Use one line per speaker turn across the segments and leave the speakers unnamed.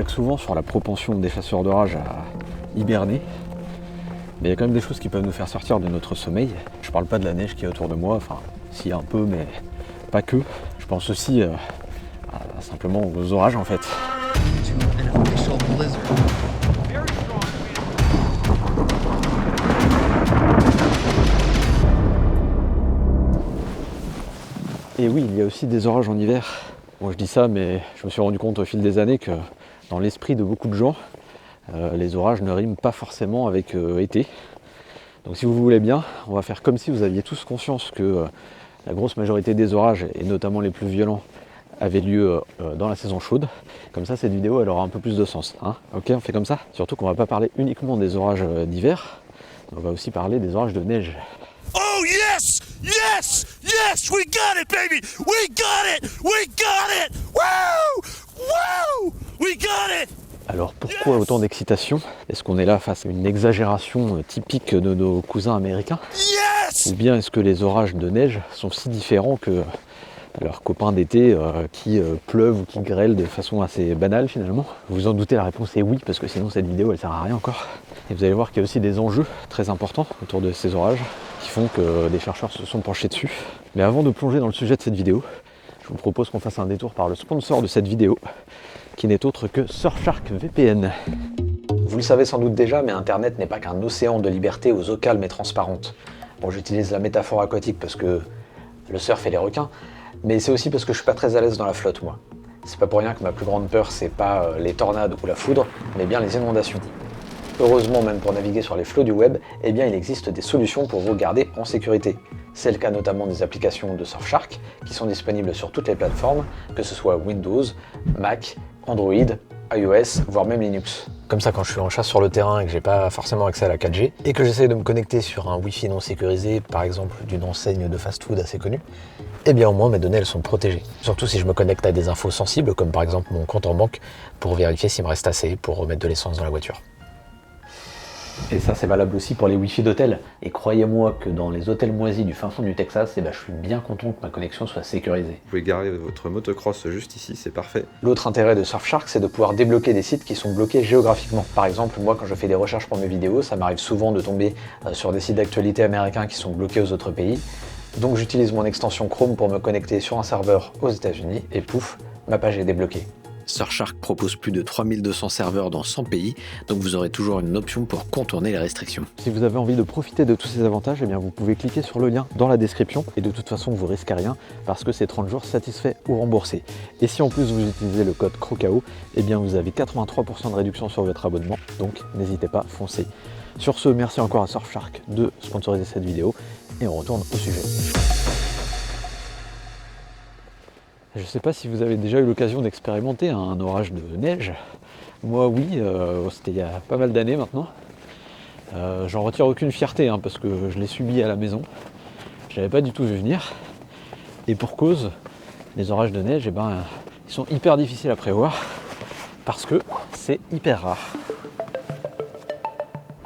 blague souvent sur la propension des chasseurs d'orage à hiberner, mais il y a quand même des choses qui peuvent nous faire sortir de notre sommeil. Je parle pas de la neige qui est autour de moi, enfin si un peu, mais pas que. Je pense aussi simplement aux orages en fait. Et oui, il y a aussi des orages en hiver. Bon, je dis ça, mais je me suis rendu compte au fil des années que dans l'esprit de beaucoup de gens, les orages ne riment pas forcément avec été. Donc si vous voulez bien, on va faire comme si vous aviez tous conscience que la grosse majorité des orages, et notamment les plus violents, avaient lieu dans la saison chaude. Comme ça, cette vidéo, elle aura un peu plus de sens. Hein, ok, on fait comme ça. Surtout qu'on va pas parler uniquement des orages d'hiver, on va aussi parler des orages de neige.
Oh yes! Yes! Yes! We got it, baby! We got it! We got it! Woo! Woo! We got it!
Alors pourquoi autant d'excitation? Est-ce qu'on est là face à une exagération typique de nos cousins américains?
Yes!
Ou bien est-ce que les orages de neige sont si différents que leurs copains d'été qui pleuvent ou qui grêlent de façon assez banale finalement? Vous vous en doutez, la réponse est oui, parce que sinon cette vidéo elle sert à rien encore. Et vous allez voir qu'il y a aussi des enjeux très importants autour de ces orages qui font que des chercheurs se sont penchés dessus. Mais avant de plonger dans le sujet de cette vidéo, je vous propose qu'on fasse un détour par le sponsor de cette vidéo, qui n'est autre que Surfshark VPN. Vous le savez sans doute déjà, mais Internet n'est pas qu'un océan de liberté aux eaux calmes et transparentes. Bon, j'utilise la métaphore aquatique parce que le surf et les requins, mais c'est aussi parce que je suis pas très à l'aise dans la flotte, moi. C'est pas pour rien que ma plus grande peur, c'est pas les tornades ou la foudre, mais bien les inondations. Heureusement, même pour naviguer sur les flots du web, eh bien il existe des solutions pour vous garder en sécurité. C'est le cas notamment des applications de Surfshark, qui sont disponibles sur toutes les plateformes, que ce soit Windows, Mac, Android, iOS, voire même Linux. Comme ça, quand je suis en chasse sur le terrain et que j'ai pas forcément accès à la 4G, et que j'essaie de me connecter sur un Wi-Fi non sécurisé, par exemple d'une enseigne de fast-food assez connue, eh bien au moins mes données elles sont protégées. Surtout si je me connecte à des infos sensibles, comme par exemple mon compte en banque, pour vérifier s'il me reste assez pour remettre de l'essence dans la voiture. Et ça c'est valable aussi pour les Wi-Fi d'hôtel. Et croyez-moi que dans les hôtels moisis du fin fond du Texas, je suis bien content que ma connexion soit sécurisée.
Vous pouvez garer votre motocross juste ici, c'est parfait.
L'autre intérêt de Surfshark, c'est de pouvoir débloquer des sites qui sont bloqués géographiquement. Par exemple, moi quand je fais des recherches pour mes vidéos, ça m'arrive souvent de tomber sur des sites d'actualité américains qui sont bloqués aux autres pays. Donc j'utilise mon extension Chrome pour me connecter sur un serveur aux États-Unis et pouf, ma page est débloquée. Surfshark propose plus de 3200 serveurs dans 100 pays, donc vous aurez toujours une option pour contourner les restrictions. Si vous avez envie de profiter de tous ces avantages, eh bien vous pouvez cliquer sur le lien dans la description, et de toute façon vous risquez rien parce que c'est 30 jours satisfaits ou remboursés. Et si en plus vous utilisez le code CROCAO, eh bien vous avez 83% de réduction sur votre abonnement, donc n'hésitez pas, foncez. Sur ce, merci encore à Surfshark de sponsoriser cette vidéo, et on retourne au sujet. Je ne sais pas si vous avez déjà eu l'occasion d'expérimenter un orage de neige. Moi oui, c'était il y a pas mal d'années maintenant. J'en retire aucune fierté parce que je l'ai subi à la maison. Je l'avais pas du tout vu venir. Et pour cause, les orages de neige, ils sont hyper difficiles à prévoir parce que c'est hyper rare.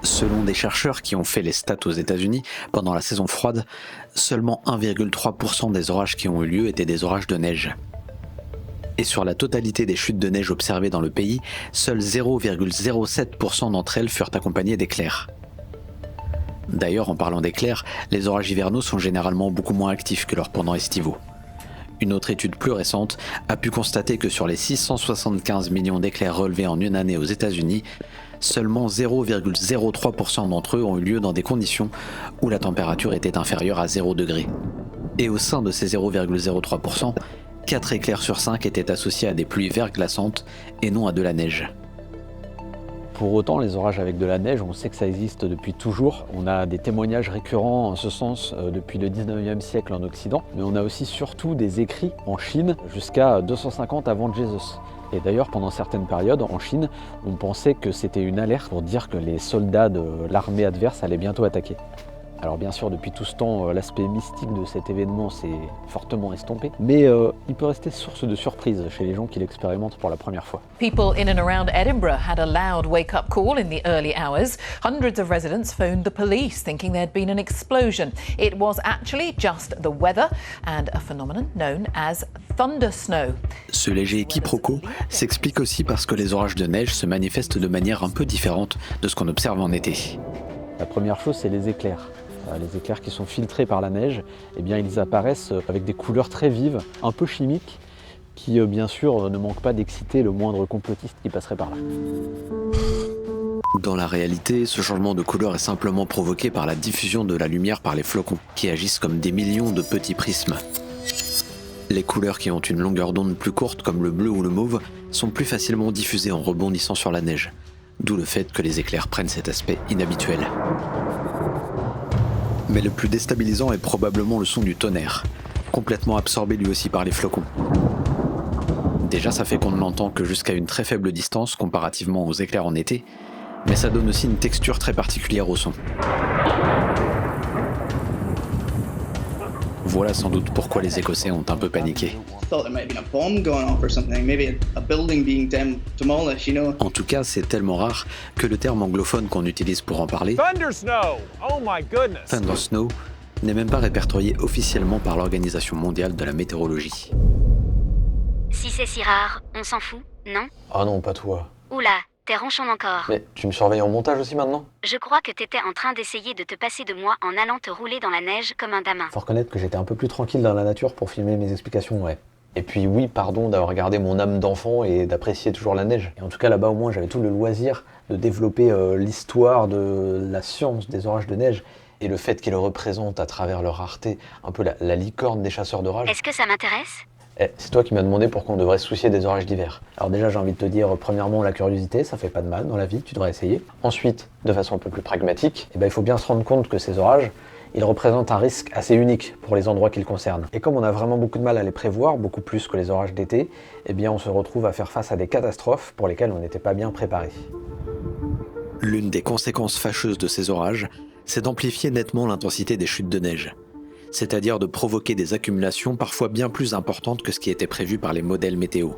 Selon des chercheurs qui ont fait les stats aux États-Unis, pendant la saison froide, seulement 1,3% des orages qui ont eu lieu étaient des orages de neige. Et sur la totalité des chutes de neige observées dans le pays, seuls 0,07% d'entre elles furent accompagnées d'éclairs. D'ailleurs, en parlant d'éclairs, les orages hivernaux sont généralement beaucoup moins actifs que leurs pendants estivaux. Une autre étude plus récente a pu constater que sur les 675 millions d'éclairs relevés en une année aux États-Unis, seulement 0,03% d'entre eux ont eu lieu dans des conditions où la température était inférieure à 0 degré. Et au sein de ces 0,03%, 4 éclairs sur 5 étaient associés à des pluies verglaçantes et non à de la neige. Pour autant, les orages avec de la neige, on sait que ça existe depuis toujours. On a des témoignages récurrents en ce sens depuis le 19e siècle en Occident, mais on a aussi surtout des écrits en Chine jusqu'à 250 avant Jésus. Et d'ailleurs, pendant certaines périodes, en Chine, on pensait que c'était une alerte pour dire que les soldats de l'armée adverse allaient bientôt attaquer. Alors bien sûr, depuis tout ce temps, l'aspect mystique de cet événement s'est fortement estompé, mais il peut rester source de surprise chez les gens qui l'expérimentent pour la première fois.
People in and around Edinburgh had a loud wake-up call in the early hours. Hundreds of residents phoned the police thinking there'd been an explosion. It was actually just the weather and a phenomenon known as thunder snow.
Ce léger quiproquo s'explique aussi parce que les orages de neige se manifestent de manière un peu différente de ce qu'on observe en été.
La première chose, c'est les éclairs. Les éclairs qui sont filtrés par la neige, eh bien, ils apparaissent avec des couleurs très vives, un peu chimiques, qui bien sûr ne manquent pas d'exciter le moindre complotiste qui passerait par là.
Dans la réalité, ce changement de couleur est simplement provoqué par la diffusion de la lumière par les flocons, qui agissent comme des millions de petits prismes. Les couleurs qui ont une longueur d'onde plus courte, comme le bleu ou le mauve, sont plus facilement diffusées en rebondissant sur la neige, d'où le fait que les éclairs prennent cet aspect inhabituel. Mais le plus déstabilisant est probablement le son du tonnerre, complètement absorbé lui aussi par les flocons. Déjà, ça fait qu'on ne l'entend que jusqu'à une très faible distance comparativement aux éclairs en été, mais ça donne aussi une texture très particulière au son. Voilà sans doute pourquoi les Écossais ont un peu paniqué. En tout cas, c'est tellement rare que le terme anglophone qu'on utilise pour en parler,
Thunder snow! Oh my goodness!
Thunder Snow, n'est même pas répertorié officiellement par l'Organisation mondiale de la météorologie.
Si c'est si rare, on s'en fout, non?
Ah non, pas toi.
Oula, t'es ronchon encore.
Mais tu me surveilles en montage aussi maintenant?
Je crois que t'étais en train d'essayer de te passer de moi en allant te rouler dans la neige comme un damin.
Faut reconnaître que j'étais un peu plus tranquille dans la nature pour filmer mes explications, ouais. Et puis oui, pardon d'avoir gardé mon âme d'enfant et d'apprécier toujours la neige. Et en tout cas là-bas au moins j'avais tout le loisir de développer l'histoire de la science des orages de neige et le fait qu'ils représentent à travers leur rareté un peu la licorne des chasseurs d'orage.
Est-ce que ça m'intéresse?
C'est toi qui m'as demandé pourquoi on devrait se soucier des orages d'hiver. Alors déjà j'ai envie de te dire, premièrement la curiosité, ça fait pas de mal dans la vie, tu devrais essayer. Ensuite, de façon un peu plus pragmatique, il faut bien se rendre compte que ces orages, ils représentent un risque assez unique pour les endroits qu'ils concernent. Et comme on a vraiment beaucoup de mal à les prévoir, beaucoup plus que les orages d'été, on se retrouve à faire face à des catastrophes pour lesquelles on n'était pas bien préparé.
L'une des conséquences fâcheuses de ces orages, c'est d'amplifier nettement l'intensité des chutes de neige, c'est-à-dire de provoquer des accumulations parfois bien plus importantes que ce qui était prévu par les modèles météo.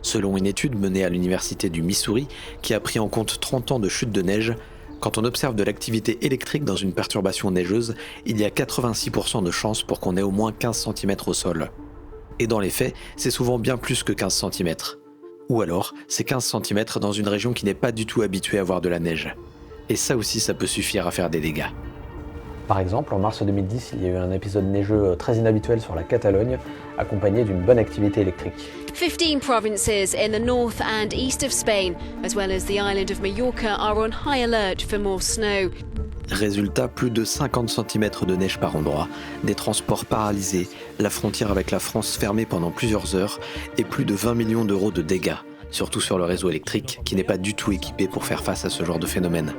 Selon une étude menée à l'université du Missouri, qui a pris en compte 30 ans de chutes de neige, quand on observe de l'activité électrique dans une perturbation neigeuse, il y a 86% de chances pour qu'on ait au moins 15 cm au sol. Et dans les faits, c'est souvent bien plus que 15 cm. Ou alors, c'est 15 cm dans une région qui n'est pas du tout habituée à voir de la neige. Et ça aussi, ça peut suffire à faire des dégâts.
Par exemple, en mars 2010, il y a eu un épisode neigeux très inhabituel sur la Catalogne, accompagné d'une bonne activité électrique.
15 provinces in the north and east of Spain, as well as the island of Mallorca, are on high alert for more snow.
Résultat, plus de 50 cm de neige par endroit, des transports paralysés, la frontière avec la France fermée pendant plusieurs heures et plus de 20 millions d'euros de dégâts, surtout sur le réseau électrique qui n'est pas du tout équipé pour faire face à ce genre de phénomène.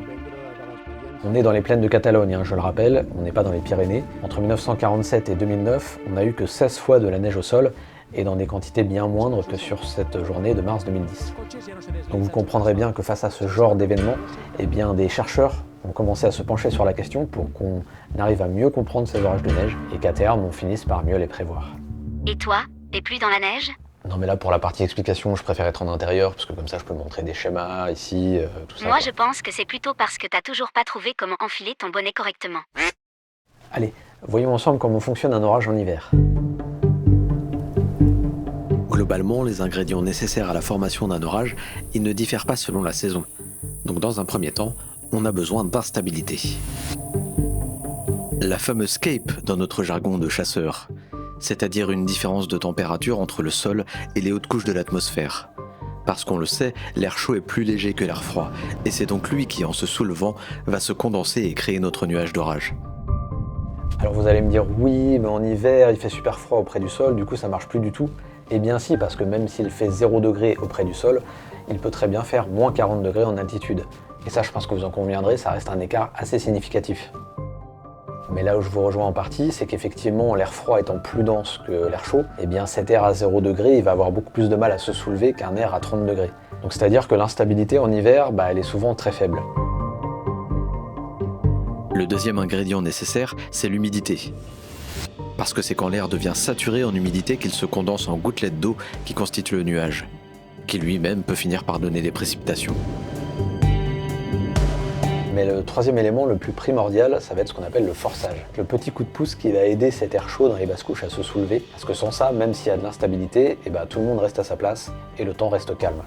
On est dans les plaines de Catalogne, je le rappelle, on n'est pas dans les Pyrénées. Entre 1947 et 2009, on n'a eu que 16 fois de la neige au sol, et dans des quantités bien moindres que sur cette journée de mars 2010. Donc vous comprendrez bien que face à ce genre d'événement, des chercheurs ont commencé à se pencher sur la question pour qu'on arrive à mieux comprendre ces orages de neige, et qu'à terme, on finisse par mieux les prévoir.
Et toi, t'es plus dans la neige?
Non mais là pour la partie explication, je préfère être en intérieur parce que comme ça je peux montrer des schémas ici, tout ça.
Moi je pense que c'est plutôt parce que t'as toujours pas trouvé comment enfiler ton bonnet correctement.
Allez, voyons ensemble comment fonctionne un orage en hiver.
Globalement, les ingrédients nécessaires à la formation d'un orage, ils ne diffèrent pas selon la saison. Donc dans un premier temps, on a besoin d'instabilité. La fameuse cape dans notre jargon de chasseur, c'est-à-dire une différence de température entre le sol et les hautes couches de l'atmosphère. Parce qu'on le sait, l'air chaud est plus léger que l'air froid, et c'est donc lui qui, en se soulevant, va se condenser et créer notre nuage d'orage.
Alors vous allez me dire, oui, mais en hiver, il fait super froid auprès du sol, du coup ça marche plus du tout. Eh bien si, parce que même s'il fait 0 degré auprès du sol, il peut très bien faire moins 40 degrés en altitude. Et ça, je pense que vous en conviendrez, ça reste un écart assez significatif. Mais là où je vous rejoins en partie, c'est qu'effectivement, l'air froid étant plus dense que l'air chaud, cet air à 0 degré, il va avoir beaucoup plus de mal à se soulever qu'un air à 30 degrés. Donc c'est-à-dire que l'instabilité en hiver, elle est souvent très faible.
Le deuxième ingrédient nécessaire, c'est l'humidité. Parce que c'est quand l'air devient saturé en humidité qu'il se condense en gouttelettes d'eau qui constituent le nuage, qui lui-même peut finir par donner des précipitations.
Mais le troisième élément le plus primordial, ça va être ce qu'on appelle le forçage. Le petit coup de pouce qui va aider cet air chaud dans les basses couches à se soulever. Parce que sans ça, même s'il y a de l'instabilité, tout le monde reste à sa place et le temps reste calme.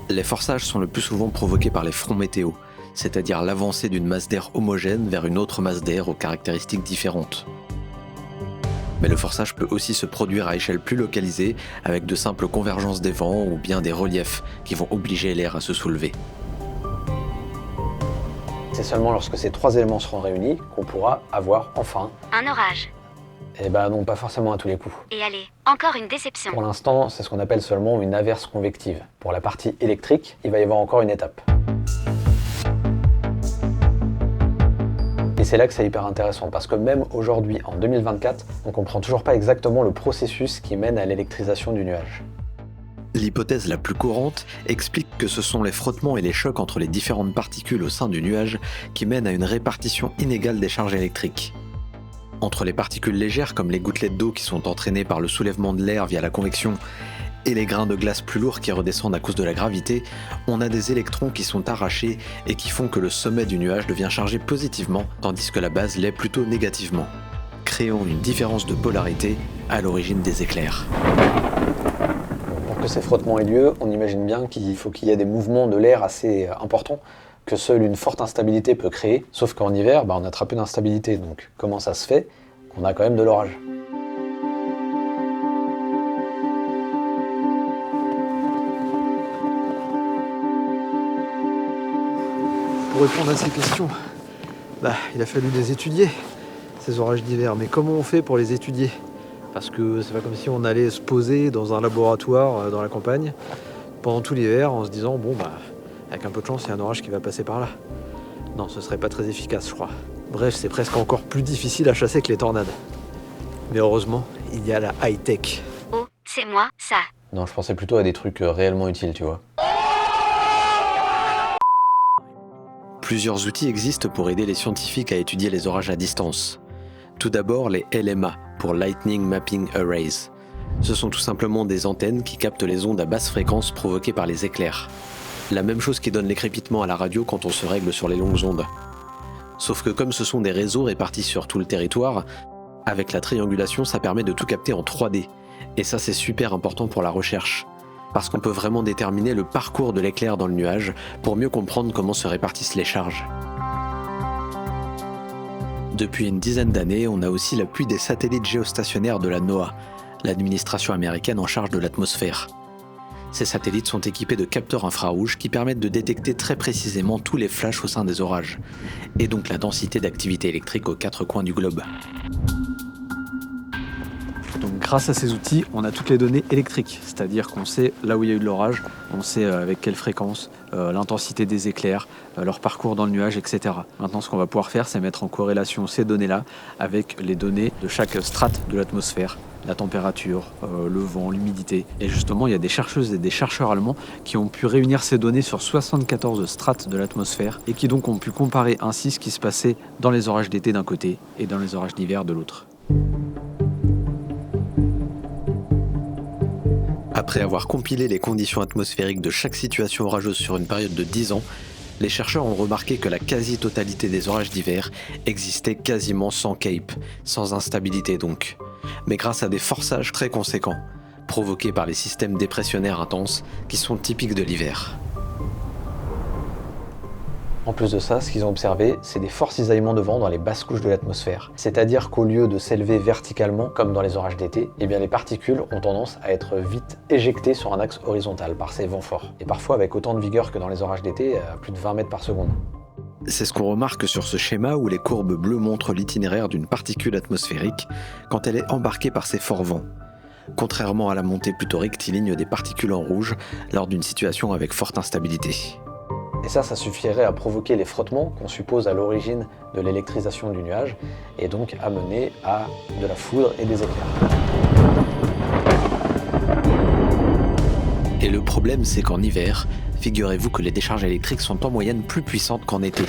Les forçages sont le plus souvent provoqués par les fronts météo, c'est-à-dire l'avancée d'une masse d'air homogène vers une autre masse d'air aux caractéristiques différentes. Mais le forçage peut aussi se produire à échelle plus localisée, avec de simples convergences des vents ou bien des reliefs qui vont obliger l'air à se soulever.
C'est seulement lorsque ces trois éléments seront réunis qu'on pourra avoir enfin...
Un orage.
Eh ben non, pas forcément à tous les coups.
Et allez, encore une déception.
Pour l'instant, c'est ce qu'on appelle seulement une averse convective. Pour la partie électrique, il va y avoir encore une étape. Et c'est là que c'est hyper intéressant, parce que même aujourd'hui, en 2024, on ne comprend toujours pas exactement le processus qui mène à l'électrisation du nuage.
L'hypothèse la plus courante explique que ce sont les frottements et les chocs entre les différentes particules au sein du nuage qui mènent à une répartition inégale des charges électriques. Entre les particules légères comme les gouttelettes d'eau qui sont entraînées par le soulèvement de l'air via la convection et les grains de glace plus lourds qui redescendent à cause de la gravité, on a des électrons qui sont arrachés et qui font que le sommet du nuage devient chargé positivement tandis que la base l'est plutôt négativement, créant une différence de polarité à l'origine des éclairs.
Pour que ces frottements aient lieu, on imagine bien qu'il faut qu'il y ait des mouvements de l'air assez importants que seule une forte instabilité peut créer, sauf qu'en hiver, on a très peu d'instabilité, donc comment ça se fait qu'on a quand même de l'orage?
Pour répondre à ces questions, il a fallu les étudier, ces orages d'hiver. Mais comment on fait pour les étudier? Parce que c'est pas comme si on allait se poser dans un laboratoire dans la campagne pendant tout l'hiver en se disant avec un peu de chance, il y a un orage qui va passer par là. Non, ce serait pas très efficace, je crois. Bref, c'est presque encore plus difficile à chasser que les tornades. Mais heureusement, il y a la high-tech.
Oh, c'est moi, ça.
Non, je pensais plutôt à des trucs réellement utiles, tu vois.
Plusieurs outils existent pour aider les scientifiques à étudier les orages à distance. Tout d'abord, les LMA, pour Lightning Mapping Arrays. Ce sont tout simplement des antennes qui captent les ondes à basse fréquence provoquées par les éclairs. La même chose qui donne les crépitements à la radio quand on se règle sur les longues ondes. Sauf que comme ce sont des réseaux répartis sur tout le territoire, avec la triangulation, ça permet de tout capter en 3D. Et ça, c'est super important pour la recherche. Parce qu'on peut vraiment déterminer le parcours de l'éclair dans le nuage pour mieux comprendre comment se répartissent les charges. Depuis une dizaine d'années, on a aussi l'appui des satellites géostationnaires de la NOAA, l'administration américaine en charge de l'atmosphère. Ces satellites sont équipés de capteurs infrarouges qui permettent de détecter très précisément tous les flashs au sein des orages, et donc la densité d'activité électrique aux 4 coins du globe.
Donc grâce à ces outils, on a toutes les données électriques, c'est-à-dire qu'on sait là où il y a eu de l'orage, on sait avec quelle fréquence, l'intensité des éclairs, leur parcours dans le nuage, etc. Maintenant, ce qu'on va pouvoir faire, c'est mettre en corrélation ces données-là avec les données de chaque strate de l'atmosphère, la température, le vent, l'humidité. Et justement, il y a des chercheuses et des chercheurs allemands qui ont pu réunir ces données sur 74 strates de l'atmosphère et qui donc ont pu comparer ainsi ce qui se passait dans les orages d'été d'un côté et dans les orages d'hiver de l'autre.
Après avoir compilé les conditions atmosphériques de chaque situation orageuse sur une période de 10 ans, les chercheurs ont remarqué que la quasi-totalité des orages d'hiver existait quasiment sans cape, sans instabilité donc, mais grâce à des forçages très conséquents, provoqués par les systèmes dépressionnaires intenses qui sont typiques de l'hiver.
En plus de ça, ce qu'ils ont observé, c'est des forts cisaillements de vent dans les basses couches de l'atmosphère. C'est-à-dire qu'au lieu de s'élever verticalement, comme dans les orages d'été, les particules ont tendance à être vite éjectées sur un axe horizontal par ces vents forts. Et parfois avec autant de vigueur que dans les orages d'été, à plus de 20 mètres par seconde.
C'est ce qu'on remarque sur ce schéma où les courbes bleues montrent l'itinéraire d'une particule atmosphérique quand elle est embarquée par ces forts vents. Contrairement à la montée plutôt rectiligne des particules en rouge lors d'une situation avec forte instabilité.
Et ça suffirait à provoquer les frottements qu'on suppose à l'origine de l'électrisation du nuage, et donc à mener à de la foudre et des éclairs.
Et le problème, c'est qu'en hiver, figurez-vous que les décharges électriques sont en moyenne plus puissantes qu'en été.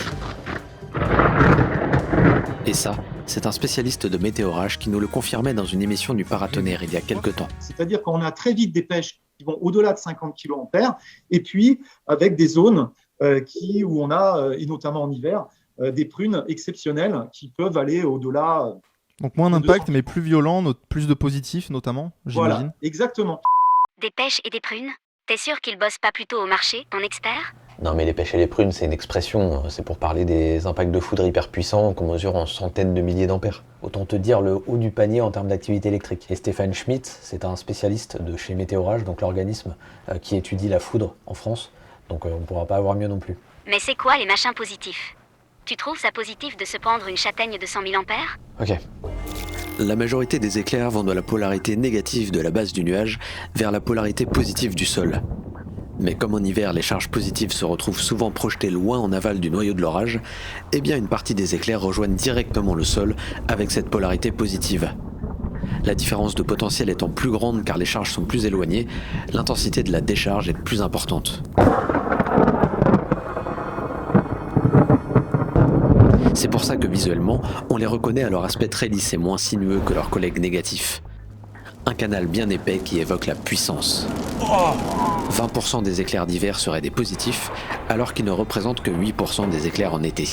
Et ça, c'est un spécialiste de météorage qui nous le confirmait dans une émission du Paratonnerre il y a quelques temps.
C'est-à-dire qu'on a très vite des pêches qui vont au-delà de 50 kA, et puis avec des zones où on a, et notamment en hiver, des prunes exceptionnelles qui peuvent aller au-delà.
Donc moins d'impact, mais plus violent, plus de positifs notamment, j'imagine.
Voilà, exactement.
Des pêches et des prunes? T'es sûr qu'ils bossent pas plutôt au marché, ton expert?
Non mais les pêches et les prunes, c'est une expression, c'est pour parler des impacts de foudre hyper puissants qu'on mesure en centaines de milliers d'ampères. Autant te dire le haut du panier en termes d'activité électrique. Et Stéphane Schmitt, c'est un spécialiste de chez Météorage, donc l'organisme qui étudie la foudre en France, donc on ne pourra pas avoir mieux non plus.
Mais c'est quoi les machins positifs? Tu trouves ça positif de se prendre une châtaigne de 100 000 ampères?
Ok.
La majorité des éclairs vont de la polarité négative de la base du nuage vers la polarité positive du sol. Mais comme en hiver, les charges positives se retrouvent souvent projetées loin en aval du noyau de l'orage, eh bien une partie des éclairs rejoignent directement le sol avec cette polarité positive. La différence de potentiel étant plus grande car les charges sont plus éloignées, l'intensité de la décharge est plus importante. C'est pour ça que visuellement, on les reconnaît à leur aspect très lisse et moins sinueux que leurs collègues négatifs. Un canal bien épais qui évoque la puissance. 20% des éclairs d'hiver seraient des positifs, alors qu'ils ne représentent que 8% des éclairs en été.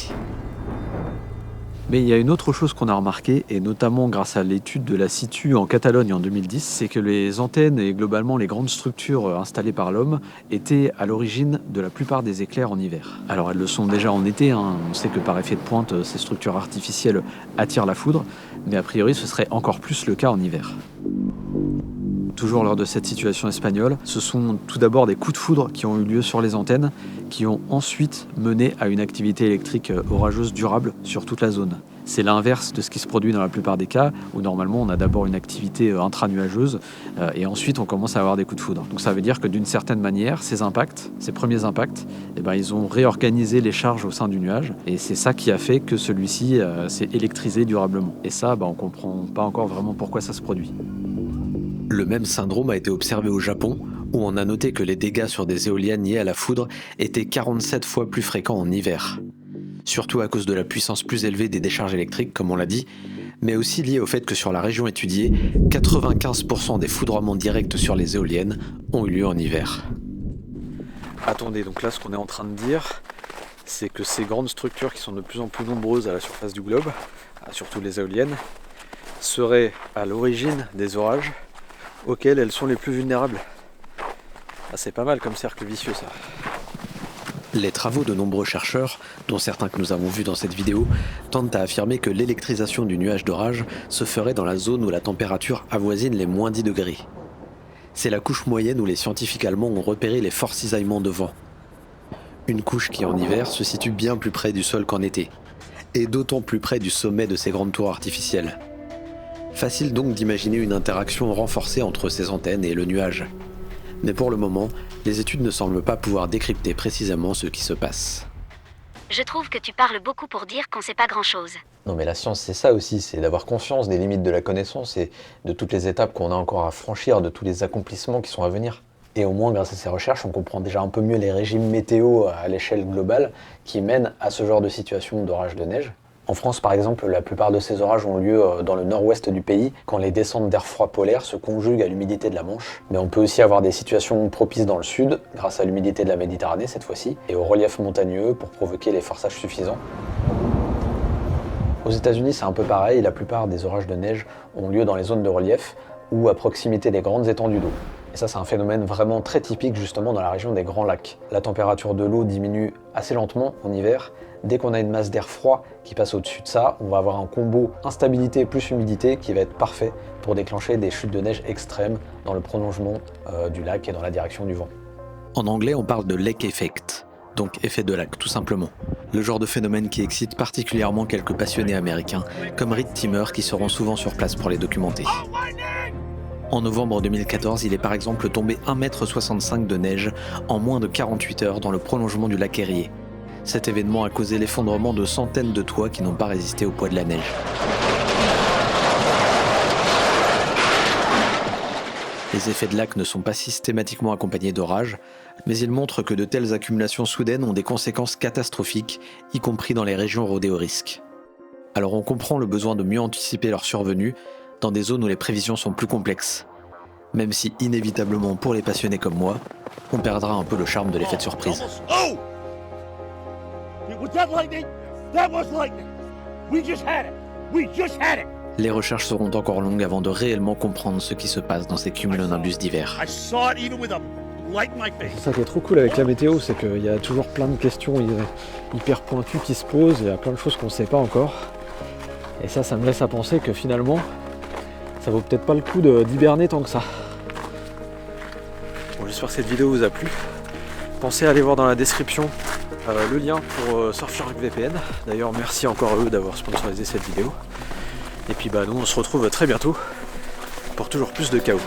Mais il y a une autre chose qu'on a remarqué, et notamment grâce à l'étude de la Situ en Catalogne en 2010, c'est que les antennes et globalement les grandes structures installées par l'homme étaient à l'origine de la plupart des éclairs en hiver. Alors elles le sont déjà en été, on sait que par effet de pointe, ces structures artificielles attirent la foudre, mais a priori ce serait encore plus le cas en hiver. Toujours lors de cette situation espagnole, ce sont tout d'abord des coups de foudre qui ont eu lieu sur les antennes, qui ont ensuite mené à une activité électrique orageuse durable sur toute la zone. C'est l'inverse de ce qui se produit dans la plupart des cas, où normalement on a d'abord une activité intranuageuse, et ensuite on commence à avoir des coups de foudre. Donc ça veut dire que d'une certaine manière, ces premiers impacts, ils ont réorganisé les charges au sein du nuage, et c'est ça qui a fait que celui-ci s'est électrisé durablement. Et ça, on comprend pas encore vraiment pourquoi ça se produit.
Le même syndrome a été observé au Japon, où on a noté que les dégâts sur des éoliennes liées à la foudre étaient 47 fois plus fréquents en hiver. Surtout à cause de la puissance plus élevée des décharges électriques, comme on l'a dit, mais aussi lié au fait que sur la région étudiée, 95% des foudroiements directs sur les éoliennes ont eu lieu en hiver.
Attendez, donc là ce qu'on est en train de dire, c'est que ces grandes structures qui sont de plus en plus nombreuses à la surface du globe, surtout les éoliennes, seraient à l'origine des orages auxquels elles sont les plus vulnérables. C'est pas mal comme cercle vicieux ça.
Les travaux de nombreux chercheurs, dont certains que nous avons vus dans cette vidéo, tentent à affirmer que l'électrisation du nuage d'orage se ferait dans la zone où la température avoisine les moins 10 degrés. C'est la couche moyenne où les scientifiques allemands ont repéré les forts cisaillements de vent. Une couche qui en hiver se situe bien plus près du sol qu'en été, et d'autant plus près du sommet de ces grandes tours artificielles. Facile donc d'imaginer une interaction renforcée entre ces antennes et le nuage. Mais pour le moment, les études ne semblent pas pouvoir décrypter précisément ce qui se passe.
Je trouve que tu parles beaucoup pour dire qu'on sait pas grand-chose.
Non mais la science c'est ça aussi, c'est d'avoir conscience des limites de la connaissance et de toutes les étapes qu'on a encore à franchir, de tous les accomplissements qui sont à venir. Et au moins grâce à ces recherches, on comprend déjà un peu mieux les régimes météo à l'échelle globale qui mènent à ce genre de situation d'orage de neige. En France, par exemple, la plupart de ces orages ont lieu dans le nord-ouest du pays, quand les descentes d'air froid polaire se conjuguent à l'humidité de la Manche. Mais on peut aussi avoir des situations propices dans le sud, grâce à l'humidité de la Méditerranée cette fois-ci, et au relief montagneux pour provoquer les forçages suffisants. Aux États-Unis, c'est un peu pareil, la plupart des orages de neige ont lieu dans les zones de relief ou à proximité des grandes étendues d'eau. Et ça, c'est un phénomène vraiment très typique justement dans la région des Grands Lacs. La température de l'eau diminue assez lentement en hiver. Dès qu'on a une masse d'air froid qui passe au-dessus de ça, on va avoir un combo instabilité plus humidité qui va être parfait pour déclencher des chutes de neige extrêmes dans le prolongement du lac et dans la direction du vent.
En anglais, on parle de lake effect, donc effet de lac tout simplement. Le genre de phénomène qui excite particulièrement quelques passionnés américains, comme Rick Timmer qui seront souvent sur place pour les documenter. En novembre 2014, il est par exemple tombé 1,65 m de neige en moins de 48 heures dans le prolongement du lac Erie. Cet événement a causé l'effondrement de centaines de toits qui n'ont pas résisté au poids de la neige. Les effets de lac ne sont pas systématiquement accompagnés d'orages, mais ils montrent que de telles accumulations soudaines ont des conséquences catastrophiques, y compris dans les régions rodées au risque. Alors on comprend le besoin de mieux anticiper leur survenue dans des zones où les prévisions sont plus complexes. Même si inévitablement pour les passionnés comme moi, on perdra un peu le charme de l'effet de surprise.
Oh! Was that lightning? That was lightning. We just had it. We just had it.
Les recherches seront encore longues avant de réellement comprendre ce qui se passe dans ces cumulonimbus d'hiver.
I saw it even with a light in my face.
C'est ça qui est trop cool avec la météo, c'est qu'il y a toujours plein de questions hyper pointues qui se posent, il y a plein de choses qu'on ne sait pas encore. Et ça me laisse à penser que finalement, ça vaut peut-être pas le coup d'hiberner tant que ça. Bon, j'espère que cette vidéo vous a plu. Pensez à aller voir dans la description le lien pour Surfshark VPN. D'ailleurs, merci encore à eux d'avoir sponsorisé cette vidéo. Et puis nous on se retrouve très bientôt pour toujours plus de chaos.